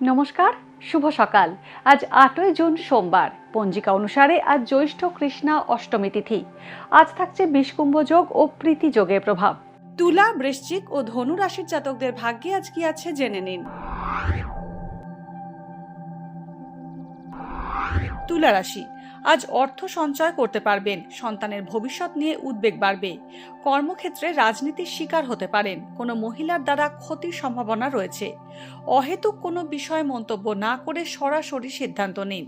নমস্কার, শুভ সকাল। আজ 8ই জুন সোমবার। পঞ্জিকা অনুসারে আজ জ্যৈষ্ঠ কৃষ্ণা অষ্টমী তিথি। আজ থাকছে বিষকুম্ভ যোগ ও প্রীতি যোগের প্রভাব। তুলা, বৃশ্চিক ও ধনু রাশির জাতকদের ভাগ্যে আজ কি আছে জেনে নিন। তুলা রাশি, আজ অর্থ সঞ্চয় করতে পারবেন। সন্তানের ভবিষ্যৎ নিয়ে উদ্বেগ বাড়বে। কর্মক্ষেত্রে রাজনীতির শিকার হতে পারেন। কোনো মহিলার দ্বারা ক্ষতির সম্ভাবনা রয়েছে। অহেতুক কোনো বিষয়ে মন্তব্য না করে সরাসরি সিদ্ধান্ত নিন।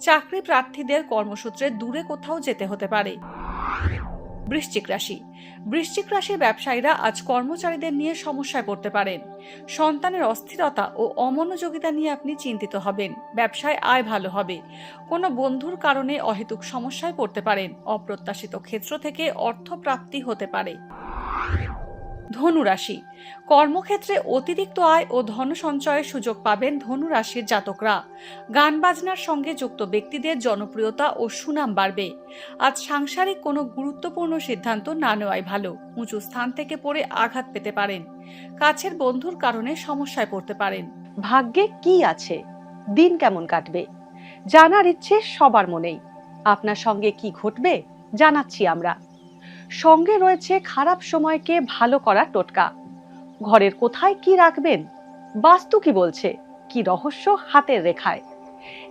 চাকরি প্রার্থীদের কর্মসূত্রে দূরে কোথাও যেতে হতে পারে। বৃশ্চিক রাশি, বৃশ্চিক রাশির ব্যবসায়ীরা আজ কর্মচারীদের নিয়ে সমস্যায় পড়তে পারেন। সন্তানের অস্থিরতা ও অমনোযোগিতা নিয়ে আপনি চিন্তিত হবেন। ব্যবসায় আয় ভালো হবে। কোনো বন্ধুর কারণে অহেতুক সমস্যায় পড়তে পারেন। অপ্রত্যাশিত ক্ষেত্র থেকে অর্থ প্রাপ্তি হতে পারে। ধনু রাশি, কর্মক্ষেত্রে অতিরিক্ত আয় ও ধন সঞ্চয়ের সুযোগ পাবেন ধনু রাশির জাতকরা। গান বাজনার সঙ্গে যুক্ত ব্যক্তিদের জনপ্রিয়তা ও সুনাম বাড়বে। আজ সাংসারিক কোনো গুরুত্বপূর্ণ সিদ্ধান্ত না নেওয়াই ভালো। উঁচু স্থান থেকে পড়ে আঘাত পেতে পারেন। কাছের বন্ধুর কারণে সমস্যায় পড়তে পারেন। ভাগ্যে কি আছে, দিন কেমন কাটবে, জানার ইচ্ছে সবার মনেই। আপনার সঙ্গে কি ঘটবে জানাচ্ছি আমরা। সঙ্গে রয়েছে খারাপ সময়কে ভালো করার টোটকা। ঘরের কোথায় কি রাখবেন, বাস্তু কি বলছে, কি রহস্য হাতের রেখায়।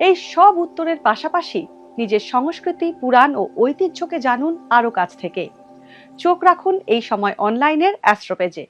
এই সব উত্তরের পাশাপাশি নিজের সংস্কৃতি, পুরাণ ও ঐতিহ্যকে জানুন আরো কাছ থেকে। চোখ রাখুন এই সময় অনলাইনের অ্যাস্ট্রো পেজে।